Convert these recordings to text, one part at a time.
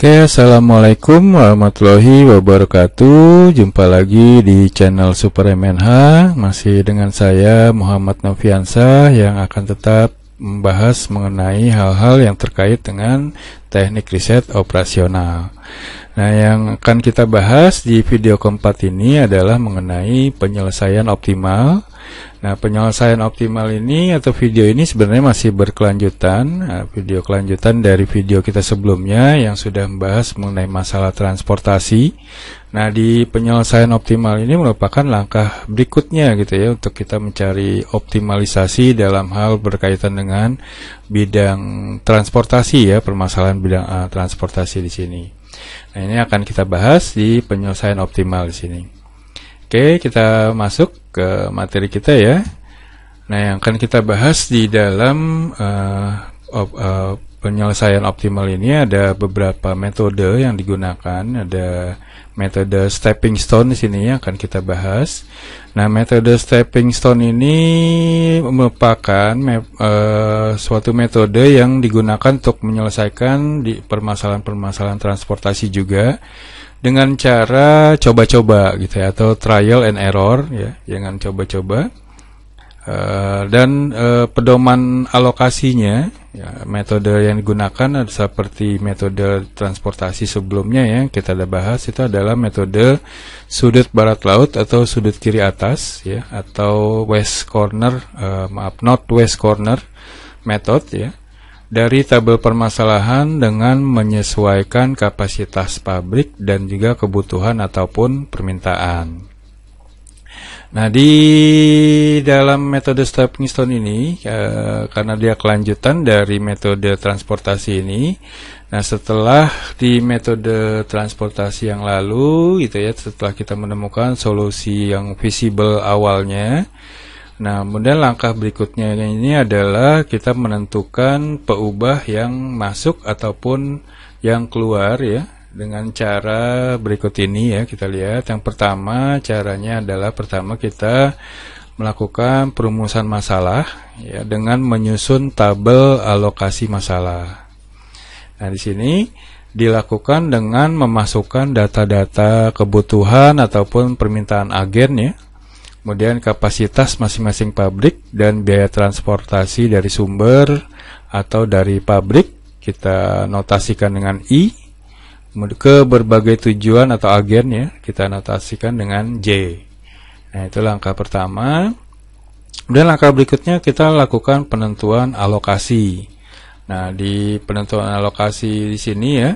Oke, assalamualaikum warahmatullahi wabarakatuh. Jumpa lagi di channel Super MNH. Masih dengan saya Muhammad Noviansa yang akan tetap membahas mengenai hal-hal yang terkait dengan teknik riset operasional. Nah, yang akan kita bahas di video keempat ini adalah mengenai penyelesaian optimal. Nah, penyelesaian optimal ini atau video ini sebenarnya masih berkelanjutan, video kelanjutan dari video kita sebelumnya yang sudah membahas mengenai masalah transportasi. Nah, di penyelesaian optimal ini merupakan langkah berikutnya gitu ya, untuk kita mencari optimalisasi dalam hal berkaitan dengan bidang transportasi ya, permasalahan bidang transportasi di sini. Nah, ini akan kita bahas di penyelesaian optimal di sini. Oke, kita masuk ke materi kita ya. Nah, yang akan kita bahas di dalam penyelesaian optimal ini ada beberapa metode yang digunakan. Ada metode stepping stone di sini yang akan kita bahas. Nah, metode stepping stone ini merupakan suatu metode yang digunakan untuk menyelesaikan di permasalahan-permasalahan transportasi juga, dengan cara coba-coba gitu ya, atau trial and error ya, jangan coba-coba. Dan pedoman alokasinya ya, metode yang digunakan seperti metode transportasi sebelumnya yang kita sudah bahas, itu adalah metode sudut barat laut atau sudut kiri atas ya, atau west corner, northwest corner method ya, dari tabel permasalahan dengan menyesuaikan kapasitas pabrik dan juga kebutuhan ataupun permintaan. Nah, di dalam metode stepping stone ini, karena dia kelanjutan dari metode transportasi ini, nah setelah di metode transportasi yang lalu gitu ya, setelah kita menemukan solusi yang visible awalnya, nah kemudian langkah berikutnya ini adalah kita menentukan peubah yang masuk ataupun yang keluar ya, dengan cara berikut ini ya. Kita lihat yang pertama, caranya adalah pertama kita melakukan perumusan masalah ya, dengan menyusun tabel alokasi masalah. Nah, di sini dilakukan dengan memasukkan data-data kebutuhan ataupun permintaan agen ya, kemudian kapasitas masing-masing pabrik dan biaya transportasi dari sumber atau dari pabrik kita notasikan dengan I, ke berbagai tujuan atau agen ya, kita notasikan dengan J. Nah, itu langkah pertama. Dan langkah berikutnya kita lakukan penentuan alokasi. Nah, di penentuan alokasi di sini ya,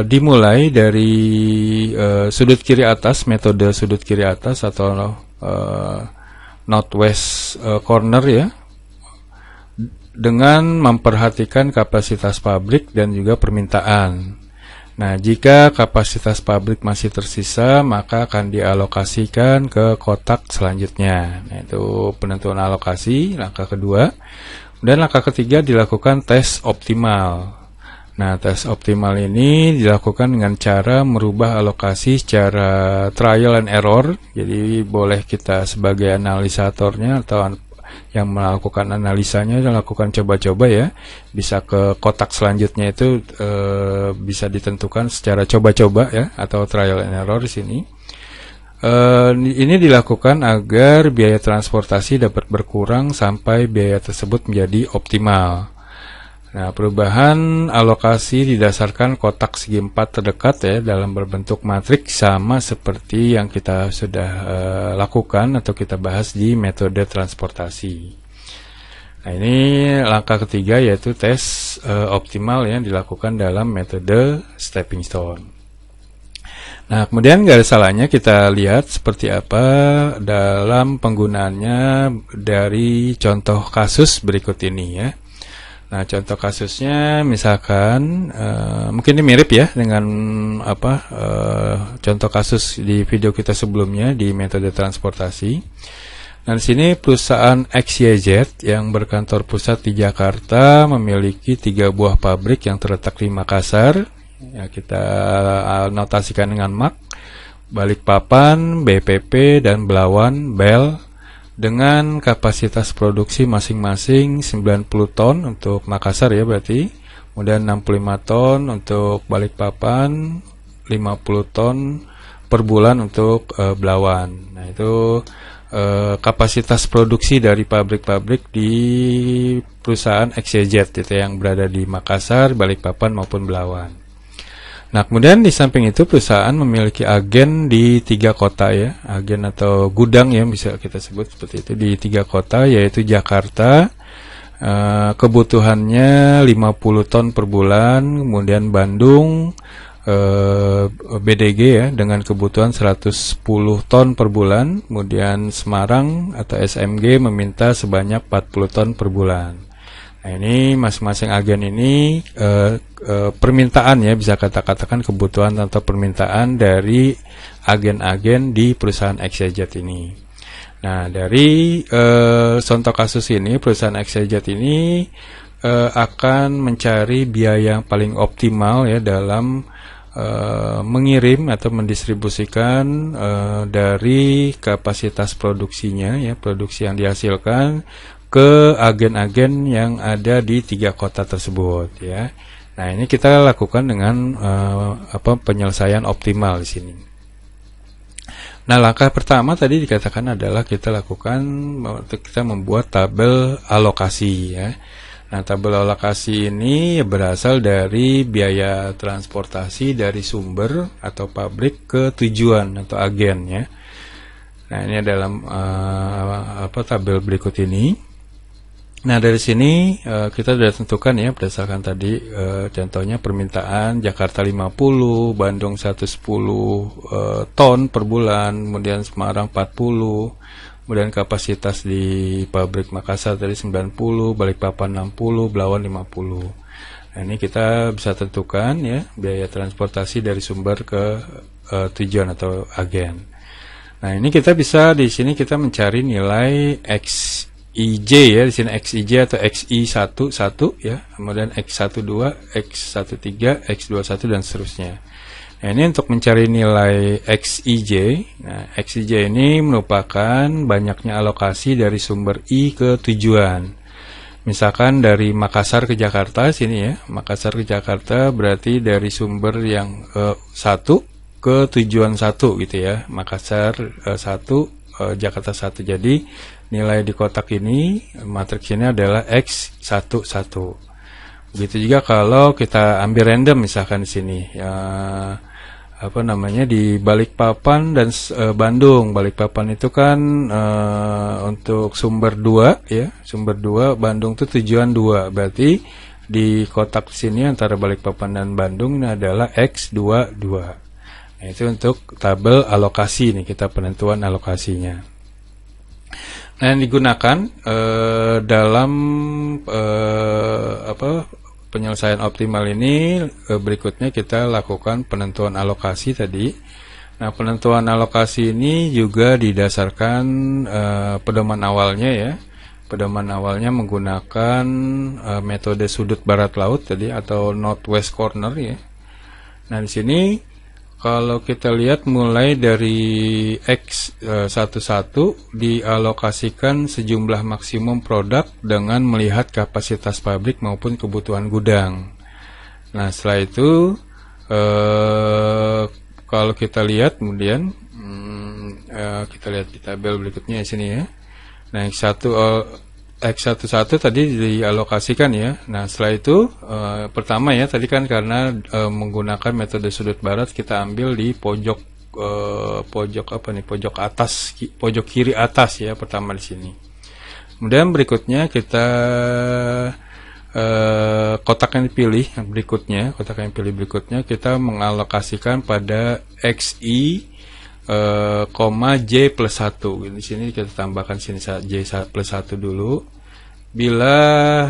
dimulai dari sudut kiri atas, metode sudut kiri atas atau northwest corner ya, dengan memperhatikan kapasitas pabrik dan juga permintaan. Nah, jika kapasitas pabrik masih tersisa, maka akan dialokasikan ke kotak selanjutnya. Nah, itu penentuan alokasi, langkah kedua. Dan langkah ketiga dilakukan tes optimal. Nah, tes optimal ini dilakukan dengan cara merubah alokasi secara trial and error. Jadi boleh kita sebagai analisatornya atau yang melakukan analisanya dan lakukan coba-coba ya, bisa ke kotak selanjutnya itu bisa ditentukan secara coba-coba ya, atau trial and error di sini. Ini dilakukan agar biaya transportasi dapat berkurang sampai biaya tersebut menjadi optimal. Nah, perubahan alokasi didasarkan kotak segi 4 terdekat ya, dalam berbentuk matriks, sama seperti yang kita sudah lakukan atau kita bahas di metode transportasi. Nah, ini langkah ketiga yaitu tes optimal yang dilakukan dalam metode stepping stone. Nah, kemudian nggak ada salahnya kita lihat seperti apa dalam penggunaannya dari contoh kasus berikut ini ya. Nah, contoh kasusnya misalkan mungkin ini mirip ya dengan contoh kasus di video kita sebelumnya di metode transportasi. Nah, di sini perusahaan XYZ yang berkantor pusat di Jakarta memiliki 3 buah pabrik yang terletak di Makassar. Ya, kita notasikan dengan MAK, Balikpapan, BPP, dan Belawan, BEL, dengan kapasitas produksi masing-masing 90 ton untuk Makassar ya berarti, kemudian 65 ton untuk Balikpapan, 50 ton per bulan untuk Belawan. Nah, itu kapasitas produksi dari pabrik-pabrik di perusahaan XYZ gitu, yang berada di Makassar, Balikpapan maupun Belawan. Nah, kemudian di samping itu perusahaan memiliki agen di 3 kota ya, agen atau gudang ya bisa kita sebut seperti itu, di 3 kota, yaitu Jakarta, kebutuhannya 50 ton per bulan, kemudian Bandung, BDG ya dengan kebutuhan 110 ton per bulan, kemudian Semarang atau SMG meminta sebanyak 40 ton per bulan. Nah, ini masing-masing agen ini permintaan ya, bisa katakan kebutuhan atau permintaan dari agen-agen di perusahaan XYZ ini. Nah, dari contoh kasus ini, perusahaan XYZ ini akan mencari biaya yang paling optimal ya dalam mengirim atau mendistribusikan dari kapasitas produksinya ya, produksi yang dihasilkan ke agen-agen yang ada di 3 kota tersebut ya. Nah, ini kita lakukan dengan penyelesaian optimal di sini. Nah, langkah pertama tadi dikatakan adalah kita membuat tabel alokasi ya. Nah, tabel alokasi ini berasal dari biaya transportasi dari sumber atau pabrik ke tujuan atau agen ya. Nah, ini dalam tabel berikut ini. Nah, dari sini kita sudah tentukan ya berdasarkan tadi contohnya permintaan Jakarta 50, Bandung 110 ton per bulan, kemudian Semarang 40, kemudian kapasitas di pabrik Makassar tadi 90, Balikpapan 60, Belawan 50. Nah, ini kita bisa tentukan ya biaya transportasi dari sumber ke tujuan atau agen. Nah, ini kita bisa di sini kita mencari nilai XIJ ya, di sini XIJ atau XI11 ya, kemudian X12, X13, X21 dan seterusnya. Nah, ini untuk mencari nilai XIJ. Nah, XIJ ini merupakan banyaknya alokasi dari sumber I ke tujuan. Misalkan dari Makassar ke Jakarta sini ya, Makassar ke Jakarta berarti dari sumber yang 1 ke tujuan 1 gitu ya, Makassar 1, Jakarta 1. Jadi nilai di kotak ini, matriks ini adalah X11. Begitu juga kalau kita ambil random misalkan di sini ya, di Balikpapan dan Bandung. Balikpapan itu kan untuk sumber 2 ya, sumber 2, Bandung itu tujuan 2. Berarti di kotak sini antara Balikpapan dan Bandung ini adalah X22. Nah, itu untuk tabel alokasi nih, kita penentuan alokasinya. Nah, yang digunakan dalam penyelesaian optimal ini berikutnya kita lakukan penentuan alokasi tadi. Nah, penentuan alokasi ini juga didasarkan pedoman awalnya ya. Pedoman awalnya menggunakan metode sudut barat laut tadi atau northwest corner ya. Nah, di sini kalau kita lihat mulai dari X11 dialokasikan sejumlah maksimum produk dengan melihat kapasitas pabrik maupun kebutuhan gudang. Nah, setelah itu kalau kita lihat kemudian kita lihat di tabel berikutnya di sini ya. Nah, X11 tadi dialokasikan ya. Nah, setelah itu pertama ya tadi kan karena menggunakan metode sudut barat, kita ambil di pojok atas, pojok kiri atas ya, pertama di sini. Kemudian berikutnya kita kotak yang dipilih berikutnya kita mengalokasikan pada XI, J plus 1. Di sini kita tambahkan sini J plus 1 dulu. Bila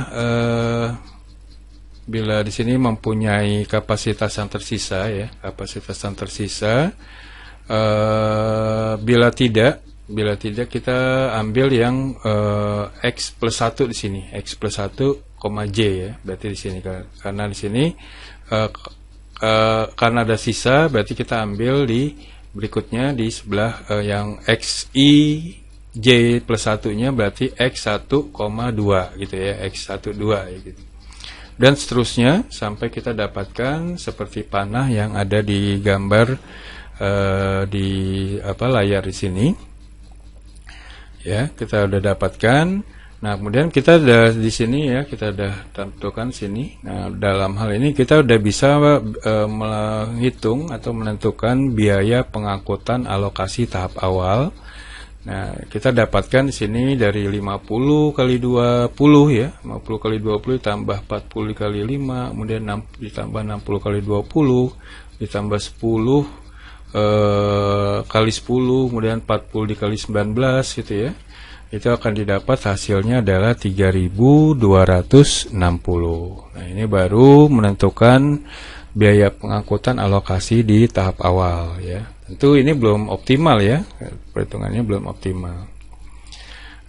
di sini mempunyai kapasitas yang tersisa ya, bila tidak kita ambil yang X plus 1 di sini, X plus 1, J ya. Berarti di sini karena di sini karena ada sisa, berarti kita ambil di berikutnya di sebelah yang XI J plus 1 nya berarti X1,2 gitu ya, X12 ya gitu. dan seterusnya sampai kita dapatkan seperti panah yang ada di gambar di layar di sini. Ya, kita udah dapatkan. Nah, kemudian kita udah di sini ya, kita udah tentukan sini. Nah, dalam hal ini kita udah bisa menghitung atau menentukan biaya pengangkutan alokasi tahap awal. Nah, kita dapatkan di sini dari 50 kali 20 ya, 50 kali 20 ditambah 40 kali 5, kemudian ditambah 60 kali 20, ditambah 10 kali 10, kemudian 40 dikali 19 gitu ya. Itu akan didapat hasilnya adalah 3.260. Nah, ini baru menentukan biaya pengangkutan alokasi di tahap awal ya. Tentu ini belum optimal ya, perhitungannya belum optimal.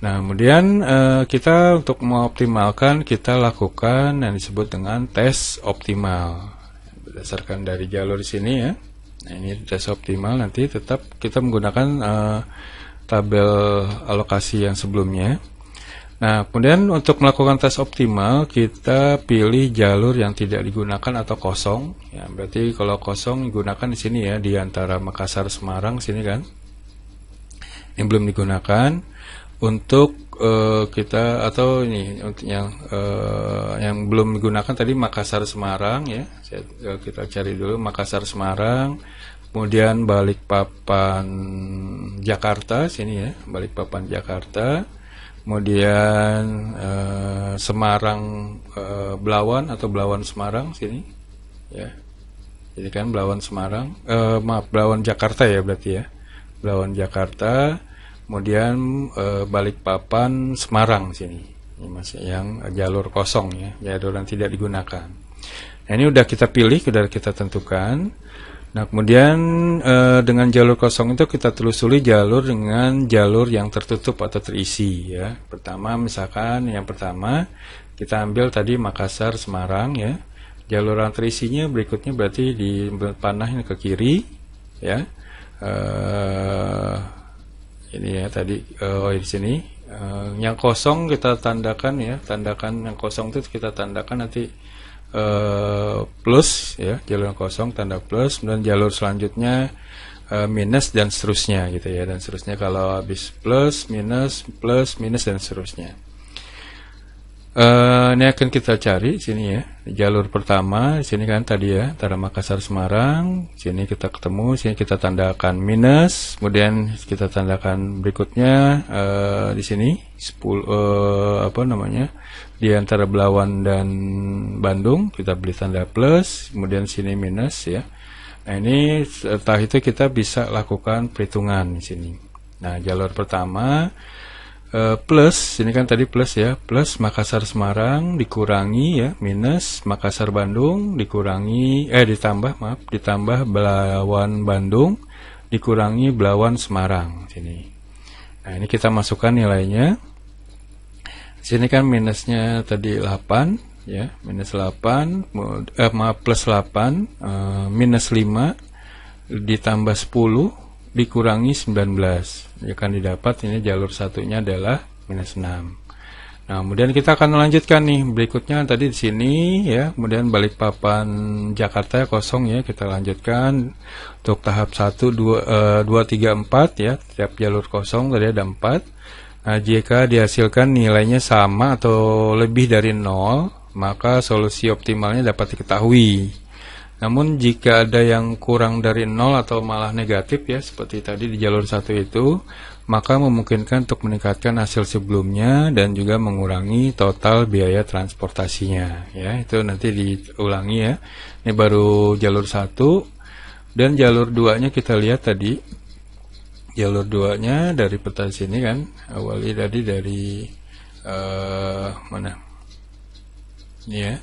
Nah, kemudian kita untuk mengoptimalkan kita lakukan yang disebut dengan tes optimal berdasarkan dari jalur di sini ya. Nah, ini tes optimal, nanti tetap kita menggunakan tabel alokasi yang sebelumnya. Nah, kemudian untuk melakukan tes optimal kita pilih jalur yang tidak digunakan atau kosong. Ya, berarti kalau kosong digunakan di sini ya, di antara Makassar Semarang sini kan. Ini belum digunakan. Untuk kita atau ini untuk yang belum digunakan tadi Makassar Semarang ya. Kita cari dulu Makassar Semarang. Kemudian Balikpapan Jakarta sini ya, Balikpapan Jakarta. Kemudian Semarang Belawan atau Belawan Semarang sini ya. Jadi kan Belawan Semarang, Belawan Jakarta ya berarti ya. Belawan Jakarta. Kemudian Balikpapan Semarang sini. Ini masih yang jalur kosong ya, jalur yang tidak digunakan. Nah, ini udah kita pilih, sudah kita tentukan. Nah, kemudian dengan jalur kosong itu kita telusuri jalur dengan jalur yang tertutup atau terisi ya. Pertama, misalkan yang pertama kita ambil tadi Makassar Semarang ya. Jalur yang terisinya berikutnya berarti di panahnya ke kiri ya. Ini ya tadi di sini yang kosong kita tandakan ya. Tandakan yang kosong itu kita tandakan nanti plus ya, jalur kosong tanda plus, kemudian jalur selanjutnya minus dan seterusnya gitu ya, dan seterusnya kalau habis plus minus dan seterusnya. Ini akan kita cari sini ya, jalur pertama di sini kan tadi ya, antara Makassar Semarang, sini kita ketemu, sini kita tandakan minus, kemudian kita tandakan berikutnya di sini 10 di antara Belawan dan Bandung kita beri tanda plus, kemudian sini minus ya. Nah, ini setelah itu kita bisa lakukan perhitungan di sini. Nah, jalur pertama plus, ini kan tadi plus ya, plus Makassar Semarang dikurangi ya, minus Makassar Bandung dikurangi ditambah Belawan Bandung dikurangi Belawan Semarang sini. Nah, ini kita masukkan nilainya. Sini kan minusnya tadi 8 ya, minus 8 plus 8 minus 5 ditambah 10 dikurangi 19 ya, kan didapat ini jalur satunya adalah minus 6. Nah, kemudian kita akan melanjutkan nih berikutnya tadi di sini ya, kemudian Balikpapan Jakarta kosong ya, kita lanjutkan untuk tahap 1 2 3 4 ya, tiap jalur kosong tadi ada 4. Nah, jika dihasilkan nilainya sama atau lebih dari 0, maka solusi optimalnya dapat diketahui. Namun jika ada yang kurang dari 0 atau malah negatif ya, seperti tadi di jalur 1 itu, maka memungkinkan untuk meningkatkan hasil sebelumnya dan juga mengurangi total biaya transportasinya ya. Itu nanti diulangi ya. Ini baru jalur 1, dan jalur 2-nya kita lihat tadi. Jalur 2-nya dari peta sini kan, awali tadi dari mana? Ini ya,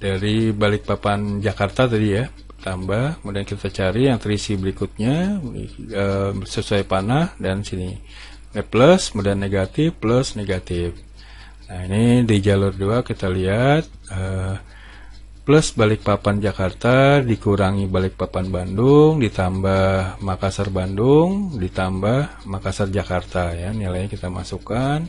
dari Balikpapan Jakarta tadi ya, tambah, kemudian kita cari yang terisi berikutnya sesuai panah, dan sini plus, kemudian negatif, plus negatif. Nah, ini di jalur 2 kita lihat plus Balikpapan Jakarta dikurangi Balikpapan Bandung ditambah Makassar Bandung ditambah Makassar Jakarta ya, nilainya kita masukkan.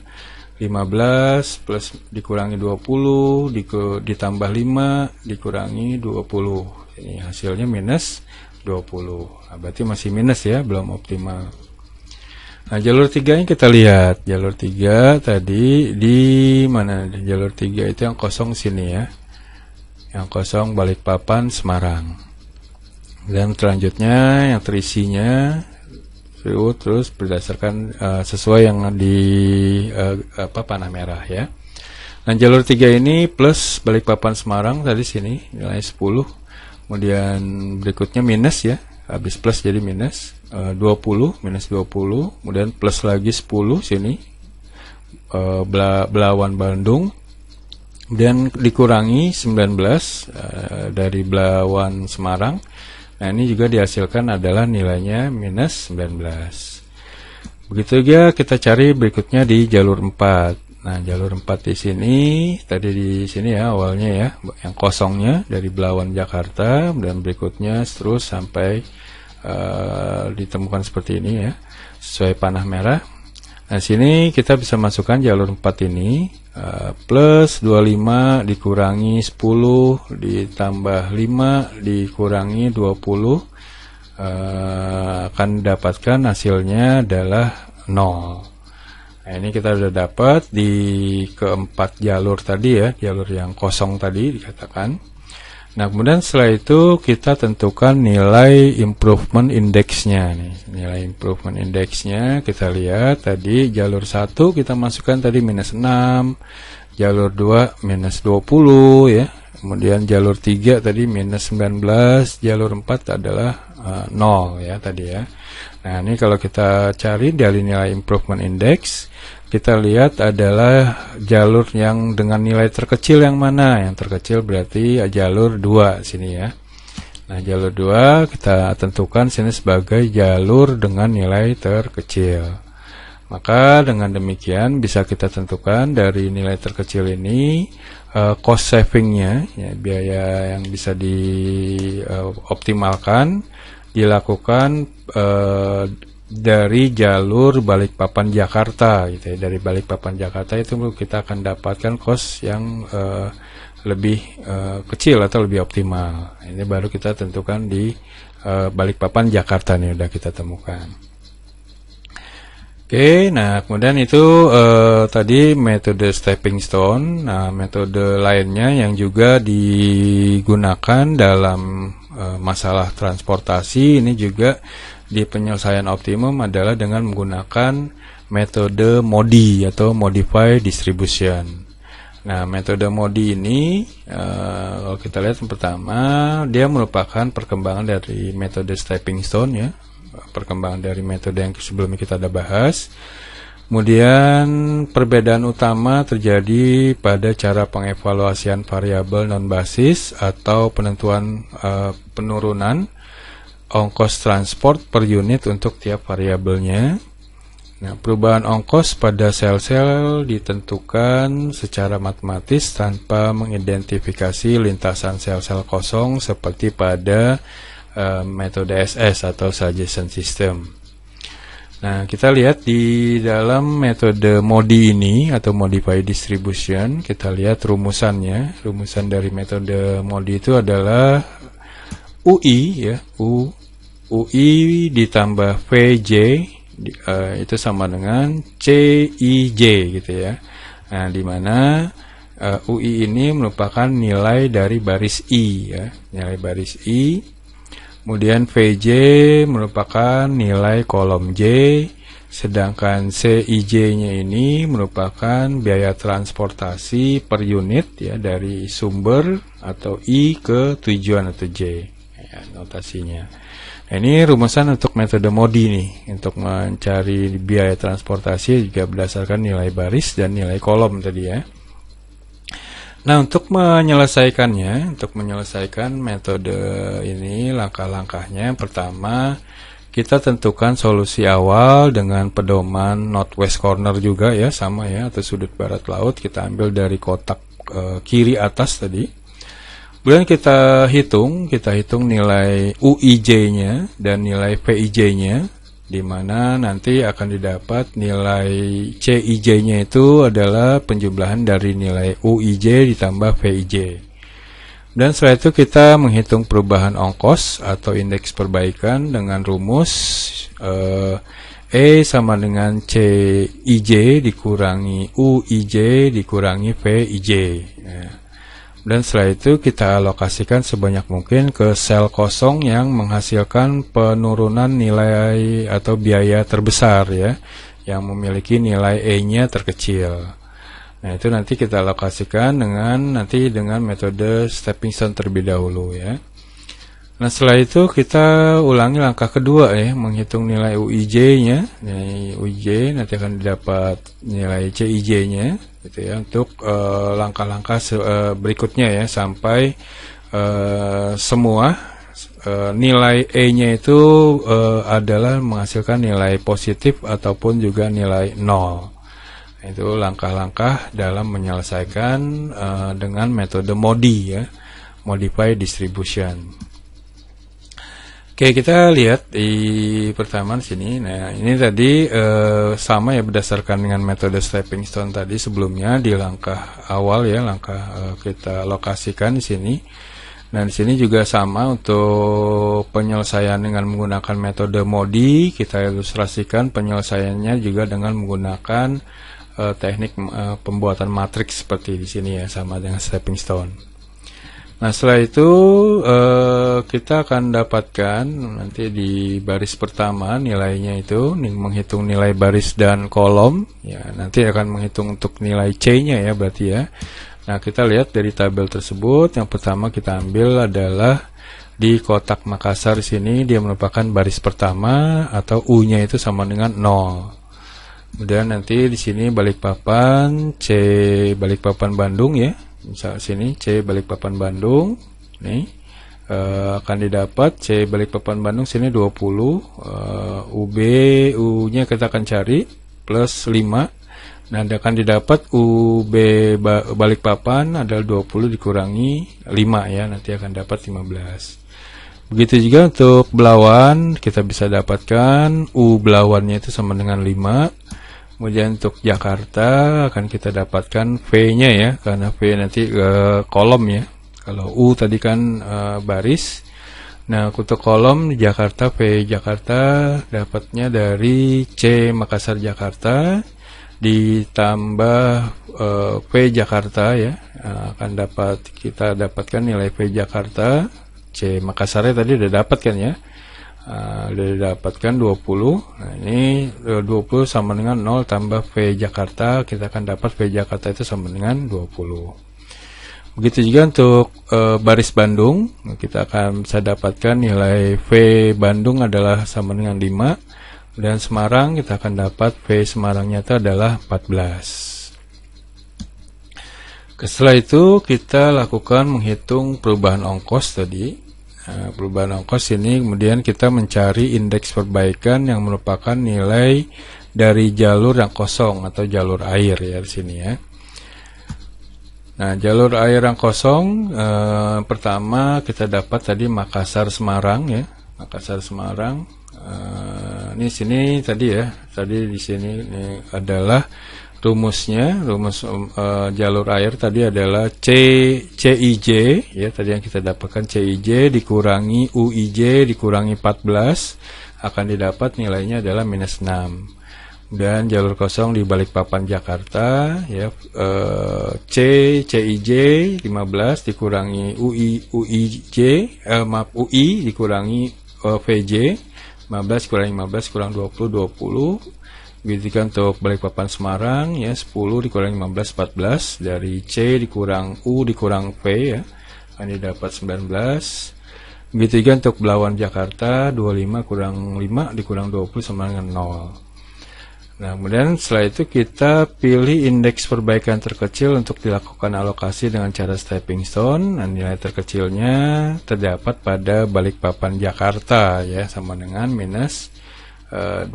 15 plus dikurangi 20 ditambah 5 dikurangi 20. Ini hasilnya minus 20. Nah, berarti masih minus ya, belum optimal. Nah, jalur 3 nya kita lihat. Jalur 3 tadi di mana? Jalur 3 itu yang kosong sini ya. Yang kosong Balikpapan Semarang. Dan selanjutnya yang terisinya terus berdasarkan sesuai yang di panah merah ya. Nah, jalur 3 ini plus Balikpapan Semarang tadi sini nilai 10. Kemudian berikutnya minus ya. Habis plus jadi minus 20, minus 20, kemudian plus lagi 10 sini Belawan Bandung, kemudian dikurangi 19 dari Belawan Semarang. Nah, ini juga dihasilkan adalah nilainya minus 19. Begitu juga kita cari berikutnya di jalur 4. Nah, jalur 4 di sini tadi di sini ya awalnya ya, yang kosongnya dari Belawan Jakarta, dan berikutnya terus sampai ditemukan seperti ini ya, sesuai panah merah. Nah, sini kita bisa masukkan jalur 4 ini plus 25 dikurangi 10 ditambah 5 dikurangi 20 akan dapatkan hasilnya adalah 0. Nah, ini kita sudah dapat di keempat jalur tadi ya, jalur yang kosong tadi dikatakan. Nah, kemudian setelah itu kita tentukan nilai improvement index-nya nih. Nilai improvement index-nya kita lihat tadi jalur 1 kita masukkan tadi minus 6, jalur 2 minus 20 ya. Kemudian jalur 3 tadi minus 19, jalur 4 adalah 0 ya tadi ya. Nah, ini kalau kita cari dari nilai improvement index, kita lihat adalah jalur yang dengan nilai terkecil yang mana. Yang terkecil berarti jalur 2 sini ya. Nah, jalur 2 kita tentukan sini sebagai jalur dengan nilai terkecil. Maka dengan demikian bisa kita tentukan dari nilai terkecil ini cost savingnya ya, biaya yang bisa dioptimalkan dilakukan dari jalur Balikpapan Jakarta gitu ya. Dari Balikpapan Jakarta itu kita akan dapatkan cost yang lebih kecil atau lebih optimal. Ini baru kita tentukan di Balikpapan Jakarta nih udah kita temukan. Oke, nah kemudian itu tadi metode stepping stone. Nah, metode lainnya yang juga digunakan dalam masalah transportasi ini juga di penyelesaian optimum adalah dengan menggunakan metode MODI atau Modified Distribution. Nah, metode MODI ini kalau kita lihat yang pertama, dia merupakan perkembangan dari metode stepping stone ya, perkembangan dari metode yang sebelumnya kita ada bahas. Kemudian perbedaan utama terjadi pada cara pengevaluasian variabel non-basis atau penentuan penurunan ongkos transport per unit untuk tiap variabelnya. Nah, perubahan ongkos pada sel-sel ditentukan secara matematis tanpa mengidentifikasi lintasan sel-sel kosong seperti pada metode SS atau suggestion system. Nah, kita lihat di dalam metode MODI ini atau Modified Distribution, kita lihat rumusannya. Rumusan dari metode MODI itu adalah UI ya, UI ditambah VJ itu sama dengan CIJ gitu ya. Nah, di mana UI ini merupakan nilai dari baris I ya, nilai baris I. Kemudian VJ merupakan nilai kolom J, sedangkan CIJ-nya ini merupakan biaya transportasi per unit ya dari sumber atau I ke tujuan atau J. Ya, notasinya. Nah, ini rumusan untuk metode MODI nih. Untuk mencari biaya transportasi juga berdasarkan nilai baris dan nilai kolom tadi ya. Nah, untuk menyelesaikannya, untuk menyelesaikan metode ini, langkah-langkahnya pertama, kita tentukan solusi awal dengan pedoman northwest corner juga ya, sama ya, atau sudut barat laut. Kita ambil dari kotak kiri atas tadi. Kemudian kita hitung nilai UIJ-nya dan nilai VIJ-nya di mana nanti akan didapat nilai CIJ-nya itu adalah penjumlahan dari nilai UIJ ditambah VIJ. Dan setelah itu kita menghitung perubahan ongkos atau indeks perbaikan dengan rumus E sama dengan CIJ dikurangi UIJ dikurangi VIJ. Dan setelah itu kita alokasikan sebanyak mungkin ke sel kosong yang menghasilkan penurunan nilai atau biaya terbesar ya, yang memiliki nilai E-nya terkecil. Nah, itu nanti kita alokasikan dengan metode stepping stone terlebih dahulu ya. Nah, setelah itu kita ulangi langkah kedua ya, menghitung nilai UIJ-nya. Nilai UIJ nanti akan didapat nilai CIJ-nya gitu ya, untuk langkah-langkah berikutnya ya, sampai semua nilai E-nya itu adalah menghasilkan nilai positif ataupun juga nilai 0. Itu langkah-langkah dalam menyelesaikan dengan metode MODI ya, Modified Distribution. Oke, kita lihat di pertama di sini. Nah, ini tadi sama ya, berdasarkan dengan metode stepping stone tadi sebelumnya di langkah awal ya, langkah kita lokasikan di sini. Nah, di sini juga sama untuk penyelesaian dengan menggunakan metode MODI. Kita ilustrasikan penyelesaiannya juga dengan menggunakan teknik pembuatan matriks seperti di sini ya, sama dengan stepping stone. Nah, setelah itu kita akan dapatkan nanti di baris pertama nilainya itu menghitung nilai baris dan kolom ya, nanti akan menghitung untuk nilai C-nya ya berarti ya. Nah, kita lihat dari tabel tersebut, yang pertama kita ambil adalah di kotak Makassar sini, dia merupakan baris pertama atau U-nya itu sama dengan 0. Kemudian nanti di sini Balikpapan, C Balikpapan Bandung ya. Misal sini C Balikpapan Bandung nih akan didapat C Balikpapan Bandung sini 20, UB U-nya kita akan cari plus 5. Nah, akan didapat UB Balikpapan adalah 20 dikurangi 5 ya, nanti akan dapat 15. Begitu juga untuk Belawan, kita bisa dapatkan U Belawannya itu sama dengan 5. Kemudian untuk Jakarta akan kita dapatkan V-nya ya, karena V nanti kolom ya. Kalau U tadi kan baris. Nah, untuk kolom di Jakarta, V Jakarta dapatnya dari C Makassar Jakarta ditambah V Jakarta ya. Akan kita dapatkan nilai V Jakarta. C Makassarnya tadi udah dapat kan ya. Udah dapatkan 20. Nah, ini 20 sama dengan 0 tambah V Jakarta, kita akan dapat V Jakarta itu sama dengan 20. Begitu juga untuk baris Bandung, kita akan bisa dapatkan nilai V Bandung adalah sama dengan 5, dan Semarang kita akan dapat V Semarangnya itu adalah 14. Setelah itu kita lakukan menghitung perubahan ongkos tadi. Perubahan ongkos ini kemudian kita mencari indeks perbaikan yang merupakan nilai dari jalur yang kosong atau jalur air ya di sini ya. Nah, jalur air yang kosong pertama kita dapat tadi Makassar Semarang ya, Makassar Semarang. Ini sini tadi ya, tadi di sini ini adalah rumusnya, rumus jalur air tadi adalah CIJ ya, tadi yang kita dapatkan CIJ dikurangi UIJ dikurangi 14 akan didapat nilainya adalah minus 6. Dan jalur kosong di Balikpapan Jakarta ya, CIJ 15 dikurangi UI dikurangi VJ 15 kurangi 15 kurang 20. Begitu kan untuk Balikpapan Semarang ya, 10 dikurangi 15 14, dari C dikurang U dikurang V ya, akan didapat 19. Begitu juga untuk Belawan Jakarta, 25 kurang 5 dikurang 20 sama dengan 0. Nah, kemudian setelah itu kita pilih indeks perbaikan terkecil untuk dilakukan alokasi dengan cara stepping stone. Nah, nilai terkecilnya terdapat pada Balikpapan Jakarta ya, sama dengan minus 20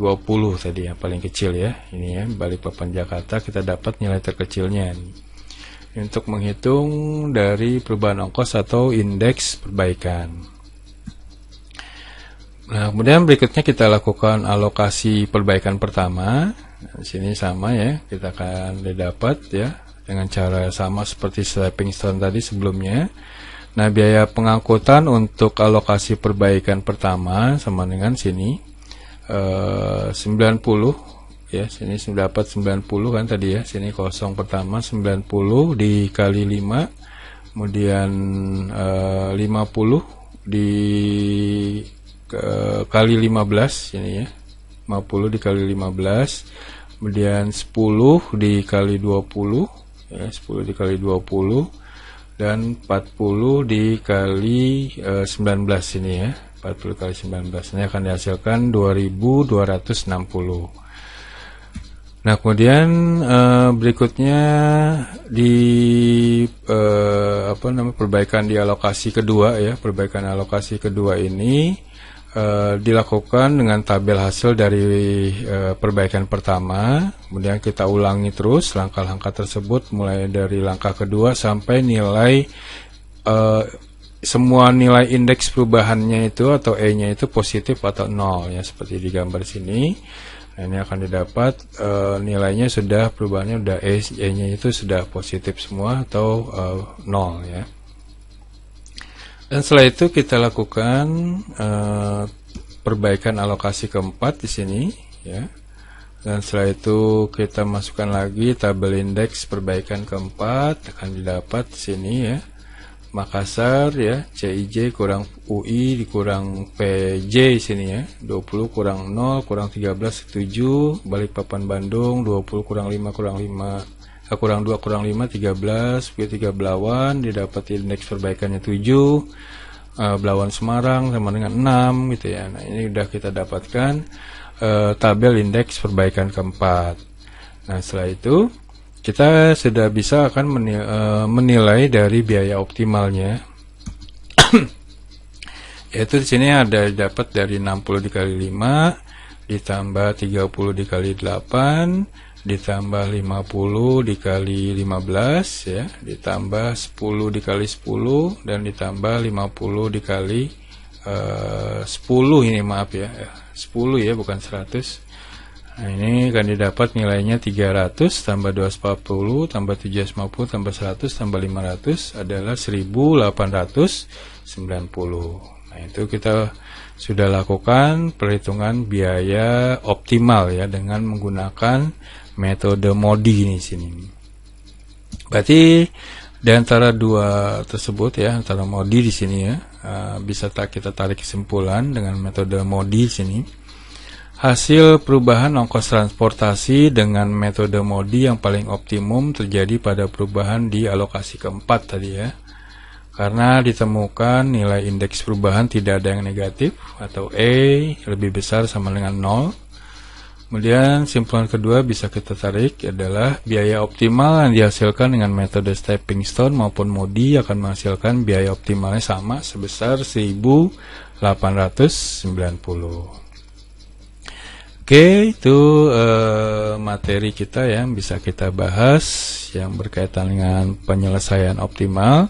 tadi yang paling kecil ya, ini ya Balikpapan Jakarta kita dapat nilai terkecilnya nih. Untuk menghitung dari perubahan ongkos atau indeks perbaikan. Nah, kemudian berikutnya kita lakukan alokasi perbaikan pertama. Di sini sama ya, kita akan didapat ya dengan cara sama seperti stepping stone tadi sebelumnya. Nah, biaya pengangkutan untuk alokasi perbaikan pertama sama dengan sini 90 ya, sini sudah dapat 90 kan tadi ya, sini kosong pertama 90 dikali 5, kemudian 50 kali 15 ini ya, 50 dikali 15, kemudian 10 dikali 20 ya, 10 dikali 20, dan 40 dikali 19 ini ya, 40 kali 19 ini akan dihasilkan 2260. Nah, kemudian berikutnya di perbaikan di alokasi kedua ya, perbaikan alokasi kedua ini dilakukan dengan tabel hasil dari perbaikan pertama. Kemudian kita ulangi terus langkah-langkah tersebut mulai dari langkah kedua sampai nilai semua nilai indeks perubahannya itu atau E-nya itu positif atau 0 ya, seperti di gambar sini. Nah, ini akan didapat nilainya sudah perubahannya sudah E-nya itu sudah positif semua atau 0 ya. Dan setelah itu kita lakukan perbaikan alokasi keempat di sini ya. Dan setelah itu kita masukkan lagi tabel indeks perbaikan keempat, akan didapat di sini ya. Makassar ya, CIJ kurang UI dikurang PJ sini ya, 20 kurang 0 kurang 13 7, Balikpapan Bandung 20 kurang 5 kurang 5 kurang 2 kurang 5 13, P3 Belawan didapat indeks perbaikannya 7, Belawan Semarang sama dengan 6 gitu ya. Nah, ini udah kita dapatkan tabel indeks perbaikan keempat. Nah, setelah itu kita sudah bisa akan menilai dari biaya optimalnya. Yaitu di sini ada dapat dari 60 dikali 5 ditambah 30 dikali 8 ditambah 50 dikali 15 ya, ditambah 10 dikali 10 dan ditambah 50 dikali 10 ini, maaf ya, 10 ya bukan 100. Nah, ini akan didapat nilainya 300 tambah 240 tambah 750 tambah 100 tambah 500 adalah 1890. Nah, itu kita sudah lakukan perhitungan biaya optimal ya dengan menggunakan metode MODI ini sini. Berarti di antara dua tersebut ya, antara MODI di sini ya, bisa kita tarik kesimpulan dengan metode MODI di sini. Hasil perubahan ongkos transportasi dengan metode MODI yang paling optimum terjadi pada perubahan di alokasi keempat tadi ya. Karena ditemukan nilai indeks perubahan tidak ada yang negatif atau E lebih besar sama dengan 0. Kemudian kesimpulan kedua bisa kita tarik adalah biaya optimal yang dihasilkan dengan metode stepping stone maupun MODI akan menghasilkan biaya optimalnya sama sebesar 1890. Oke, itu materi kita yang bisa kita bahas yang berkaitan dengan penyelesaian optimal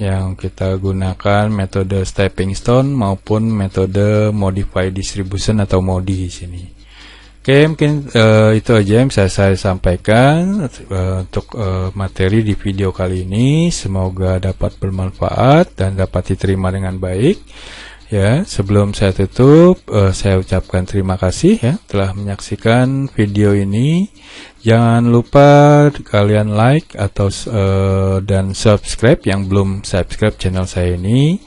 yang kita gunakan metode stepping stone maupun metode modified distribution atau MODI di sini. Oke, mungkin itu aja yang bisa saya sampaikan untuk materi di video kali ini. Semoga dapat bermanfaat dan dapat diterima dengan baik. Ya, sebelum saya tutup, saya ucapkan terima kasih ya telah menyaksikan video ini. Jangan lupa kalian like atau dan subscribe yang belum subscribe channel saya ini,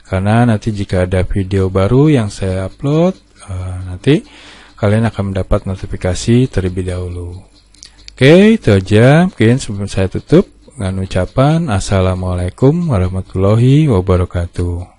karena nanti jika ada video baru yang saya upload, nanti kalian akan mendapat notifikasi terlebih dahulu. Oke, itu aja mungkin sebelum saya tutup dengan ucapan Assalamualaikum warahmatullahi wabarakatuh.